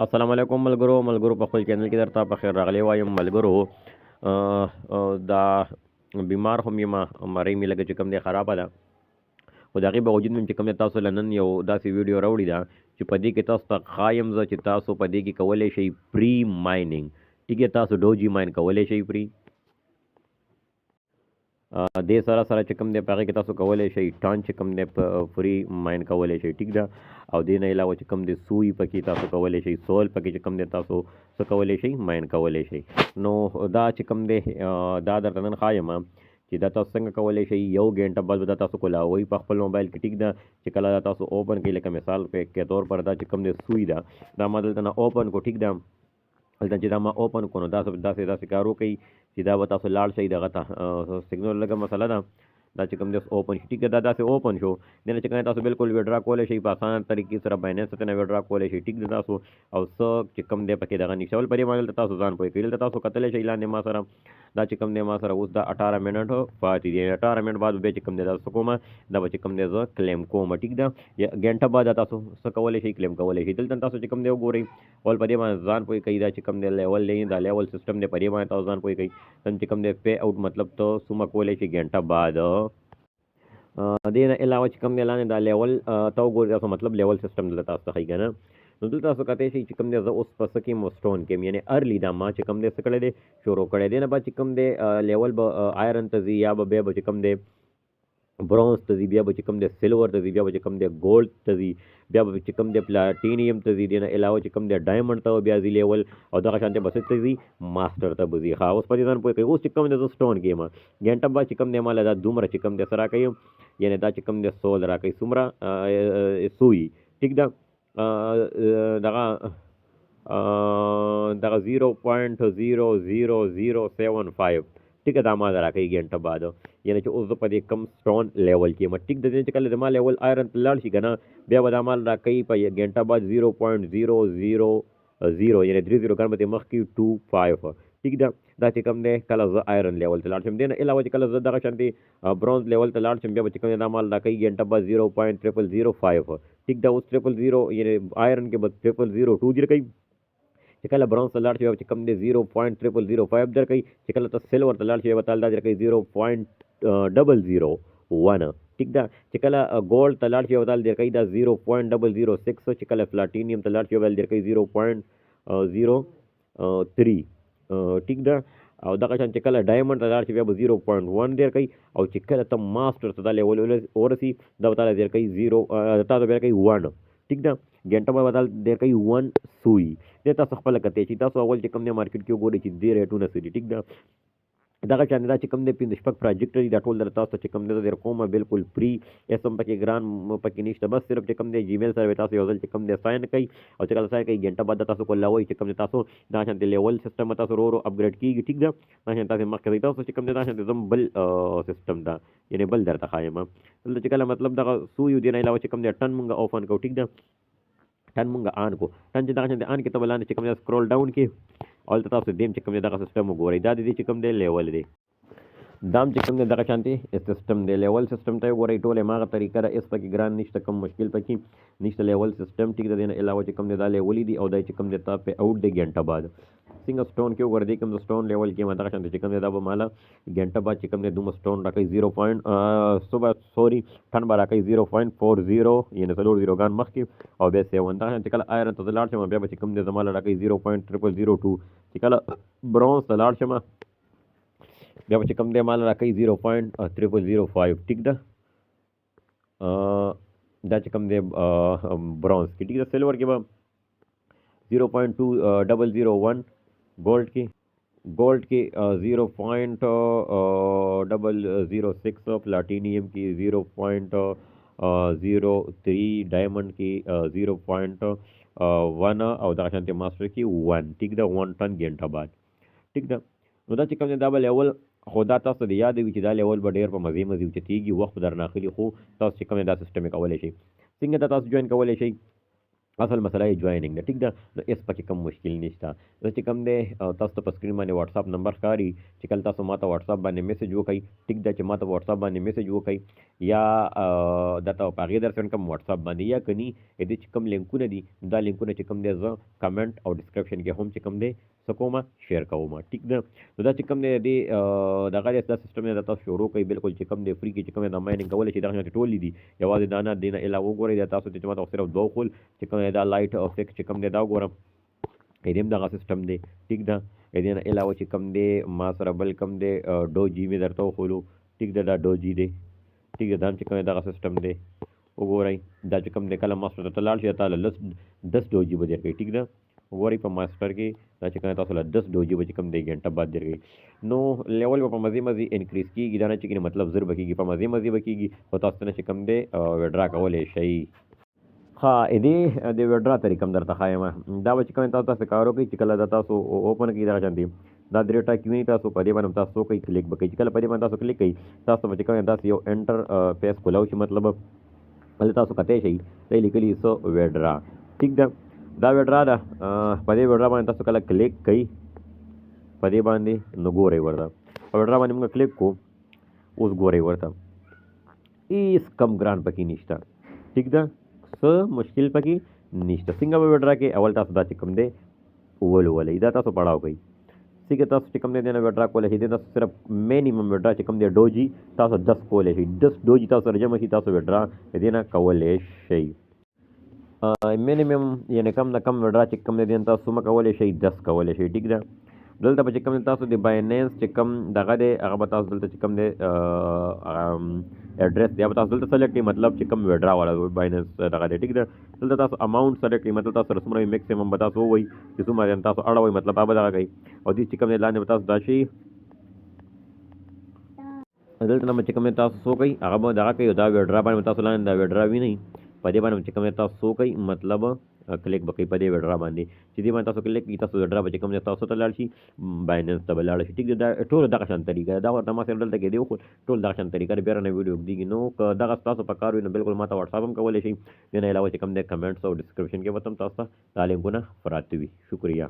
السلام علیکم ملګرو په خپل چینل کې درته په خیر راغلی وایم ملګرو. دا بیمار هم یم، مرۍ مې لږه چې کوم دی خرابه ده، خو د هغې باوجود مې چې کوم دی تاسو له نن یو داسې ویډیو راوړې ده چې په دې کې تاسو ته ښایم زه چې تاسو په دې کې کولی شئ پري مایننګ. ټیک دی، تاسو ډوجي ماین کولی شئ پري. دې سره سره چې کوم دی په هغې کې تاسو کولی شئ ټان چې کوم دی په فري ماین کولی شئ. ټیک ده، او دې نه علاوه چې کوم دی سوی پکې تاسو کولی شئ، سول پکې چې کوم دی تاسو څه کولی شئ، ماین کولی شئ. نو دا چې کوم دی دا درته نن ښایم چې دا تاسو څنګه کولی شئ. یو ګنټه بعد به دا تاسو کولاوئ په خپل موبایل کې. ټیک ده، چې کله دا تاسو اوپن کړئ، لکه مثال کے طور پر دا چې کوم دی سوی ده، دا ما دلته نه اوپن کو. ټیک ده، هلته چې دا ما اوپن کړو نو داسې کار وکړئ چې دا به تاسو لاړ شئ دغه ته. سیګنل لږه مسله ده، دا چې کوم دی اوپن شي. ټیک ده، دا داسې اوپن شو، دې نه چې کوم تاسو بالکل ویډرا کولی شئ په اسانه طریقې سره بایننس ته نه ویډرا کولی شئ. ټیک ده، تاسو او څه چې کوم دی پکې دغه نشته. ول په دې باندې دلته تاسو ځان پوه کړئ. دلته تاسو کتلی شئ لاندې ما سره دا چې کوم دی ما سره اوس دا 18 منټ پاتې دي. 18 منټ بعد بیا چې کوم دی دا څه کومه، دا به چې کوم دی زه کلیم کوم. ټیک ده، ګنټه بعد تاسو څه کولی شئ، کلیم کولی شئ. دلته تاسو چې کوم دی وګورئ، ول په دې باندې ځان پوه کړئ. دا چې کوم دی لیول دی، دا لیول سیسټم دی، په دې باندې تاسو ځان پوه کړئ. نن چې کوم دی پے آؤٹ مطلب ته څومره کولی شئ ګنټه بعد. دې نه علاوه چې کوم دی لاندې دا لیول ته وګورئ، تاسو مطلب لیول سیسټم دلته تاسو ته ښایي که نه. نو دلته تاسو کتی شئ چې کوم دی زه اوس په څه کې سټون کې یعنې ارلی دا ما چې کوم دی څه کړی دی، شروع کړی دی. نه بعد چې کوم دی لیول به آیرن ته ځي، یا به بیا به چې کوم دی برونز ته ځي، بیا به چې کوم دی سلور ته ځي، بیا به چې کوم دی ګولډ ته ځي، بیا به چې کوم دی پلاټینیم ته ځي. دې نه علاوه چې کوم دی ډایمنډ ته بیا ځي لیول، او دغه شانتې به څه ته ځي، ماسټر ته به ځي. ښه، اوس په دې ځان پوه کوئ. اوس چې کوم دی زه سټون کې یم، ګنټه بعد چې کوم دی ما له دا دومره چې کوم دی څه راکوي، یعنې دا چې کوم دی سول راکوي، څومره سوي. ټیک ده، دغه 0.00075. ټیک ده، دا ما راکوي ګنټه بعد، یعنې چې اوس زه په دې کم سټون لیول کې یم. ټیک ده، چې کله زما لیول آیرن ته لاړ شي که نه، بیا به دا مال راکوي په ګنټه بعد 0.000، یعنې 3 0 ګان به ترې مخکې 25. ټیک ده، دا چې کوم دی کله زه آیرن لیول ته لاړ شم. دې نه علاوه چې کله زه دغه شانتې برونز لیول ته لاړ شم، بیا به چې کوم دی دا مال راکوي ګنټه بعد 0.0005. ټیک ده، اوس 0.00 یعنې آیرن کې به 0.002 درکوي. چې کله برونز ته لاړ شي چې کوم دی 0.0005 درکوي. چې کله ته سلور ته لاړ شي به تال دا درکوي 0.001. ټیک ده، چې کله ګولډ ته لاړ شي به تال درکوي دا 0.006. چې کله پلاټینیم ته لاړ شي به درکوي 0.03. ټیک ده، او دغه شان چې کله ډایمنډ ته لاړ شي بیا به 0.1 درکوي. او چې کله ته ماسټر ته دا لیول ورسي، دا به تاله درکوي 0، تا ته بیا درکوي 1. ټیک ده، ګنټه به بدل درکوي 1 سوي. دې تاسو خپله کتی چې تاسو اول چې کوم دی مارکیټ کې وګورئ چې دې ریټونه څه دي. ټیک ده، دغه شان دا چې کوم دی 5 شپږ پروجیکټ دي، دا ټول در تاسو ته چې کوم دی در کومه بالکل فری، هېڅ هم پکې ګران پکې نشته. بس صرف چې کوم دی جیمیل سره به تاسو یو ځل چې کوم دی ساین کوئ، او چې کله ساین کوئ ګنټه بعد تاسو کولاوئ چې کوم دی تاسو دا شانتې لیول سیسټم تاسو ورو ورو اپګریډ کېږي. ټیک ده، دا شان تاسو مخکې ځئ. تاسو چې کوم دی دا شانتې زم بل سیسټم ده، یعنې بل درته ښایم. دلته چې کله مطلب دغه سویو دې نه علاوه چې کوم دی ټن مونږ اوپن کوو. ټیک ده، ټن مونږ آن کو. ټن چې دغه شانتې آن کې ته به لاندې چې کوم دی سکرول ډاون کې، او دلته تاسو دیم چې کوم دی دغه سیسټم وګورئ. دا د دې چې کوم دی لیول دی، دام چې کوم دی دغه شانتې سیسټم دی. لیول سیسټم ته وګورئ، ټول هماغه طریقه ده، هېڅ پکې ګران نشته، کم مشکل پکې نشته. لیول سیسټم ټیک ده، دې نه علاوه چې کوم دی دا لیولې دي، او دا چې کوم دی تا پې آؤټ دی ګنټه بعد. څنګه سټون کې وګورئ، دې کوم د سټون لیول کې ما دغه شانتې چې کوم دی دا به ماله ګنټه بعد چې کوم دی دومره سټون راکوي 0.ټن به راکوي 0.40، یعنې 4 ګان مخکې، او بیا 7. دغه شان چې کله آیرن ته زه لاړ شم، بیا به چې کوم دی زما له راکوي 0.0002. چې کله برونز ته لاړ شم، بیا به چې کوم دی مال راکوي 0.005. ټیک ده، دا چې کوم دی برونز کې. ټیک ده، سلور کې به 0.2001، ګولډ کې 0.006، پلاټینیم کې 0.03، ډایمنډ کې 0.1، او دغه شانتې ماسټر کې 1. ټیک ده، 1 ټن ګنټه بعد. ټیک ده، نو دا چې کوم دی دا به لیول، خو دا تاسو ته د یاد وي چې دا لیول به ډېر په مزې اوچتېږي، وخت به درنه اخلي، خو تاسو چې کوم دی دا سیسټم یې کولی شئ. څنګه دا تاسو جوین کولی شئ، اصل مسله یې جوائننګ ده ټیک ده. نو اس پکې کوم مشکل نشته. زه چې کوم دی تاسو ته په سکرین باندې واتساپ نمبر ښکاري چې کله تاسو ماته واتساپ باندې میسج وکړئ ټیک ده چې ماته واتساپ باندې میسج وکړئ یا درته په هغې در سند کوم واتساپ باندې یا کني دې چې کوم لینکونه دي دا لینکونه چې کوم دی زه کمنټ او ډسکرپشن کې هم چې کوم دی څه کومه شیر کوم ټیک ده. نو دا چې کوم دی دې دغه دا سیستم دی دا تاسو شروع کوئ بالکل چې کوم دی فری کې چې کوم دی دا مایننګ کولی شي دغه ټول دي یوازې دا نه دی نه علاوه وګورئ دا تاسو ته چې ماته صرف دوه خول چې کوم دا لایټ او فیک چې کوم دی دا وګورم دې هم دغه سیستم دی ټیک ده. دې نه علاوه چې کوم دی ما سره بل کوم دی ډو جي مې درته وښولو ټیک ده دا ډو جي دی ټیک ده دا هم چې کوم دغه سیستم دی وګورئ دا چې کوم دی کله ماسټر ته لاړ شي تا له 10 ډو جي به درکوي ټیک ده. وګورئ په ماسټر کې دا چې کوم تاسو له 10 ډو جي به چې کوم دی ګنټه بعد درکوي نو لیول به په مزې مزې انکریز کېږي دا نه چې کېږي مطلب زر به کېږي په مزې مزې به کېږي خو تاسو ته نه چې کوم دی وډرا کولی شئ. ها دې د وډرا طریقه هم درته ښایم دا به چې کوم تاسو داسې کار وکړئ چې کله دا تاسو اوپن کړئ دغه شانتي دا درې ټاکي ویني تاسو په دې باندې تاسو کوئ کلیک به کوئ چې کله په دې باندې تاسو کلیک کوئ تاسو به چې کوم داسې یو انټر پیج کولاو شي مطلب هلته تاسو کتی شئ ته یې لیکلي سو وډرا ټیک ده دا وډرا ده په دې وډرا باندې تاسو کله کلیک کوئ په دې باندې نو ګورئ ورته په وډرا باندې موږ کلیک کوو اوس ګورئ ورته هېڅ کم ګران پکې نشته ټیک ده څه مشکل پکې نشته. څنګه به وډرا کې اول تاسو دا چې کوم دی ولولئ دا تاسو پړاو کوئ څنګه تاسو چې کوم دی دې نه وډرا کولی شئ دې تاسو صرف مینیمم وډرا چې کوم دی ډوجي تاسو 10 کولی شئ 10 ډوجي تاسو سره جمع شي تاسو وډرا دې نه کولی شئ. مینیمم یعنې کم نه کم وډرا چې کوم دی دې تاسو څومره کولی شئ 10 کولی شئ ټیک ده. دلته به چې کوم تاسو د بایننس چې کوم دغه دی هغه به تاسو دلته چې کوم دی ایډرس دی به تاسو دلته سلیکټ کړئ مطلب چې کوم وډرا والا بایننس دغه دی ټیک ده. دلته تاسو اماونټ سلیکټ کړئ مطلب تاسو سره څومره میکسیمم به تاسو ووایي چې څومره تاسو اړوئ مطلب هغه به دغه کوئ او دې چې کوم دی لاندې به تاسو دا شي دلته نه چې کوم تاسو څه کوئ هغه به دغه کوي دا وډرا باندې تاسو لاندې دا وډرا وینئ په دې باندې چې کوم تاسو څه کوئ مطلب کلیک به کوئ په دې وډرا باندې چې دې باندې تاسو کلیک کړئ تاسو وډرا به چې کوم تاسو ته لاړ شي بایننس ته به لاړ شي ټیک ده. دا ټول دغه شان طریقه دا ورته ما سره دلته کې دی خو ټول دغه شان طریقه بیا رانه ویډیو اوږدېږي نو که دغه تاسو په کار وي نو بالکل ما ته واتساپ هم کولی شئ دې نه علاوه چې کوم دی کمنټس او ډسکرپشن کې به هم تاسو ته دا لینکونه پراته وي. شکریه.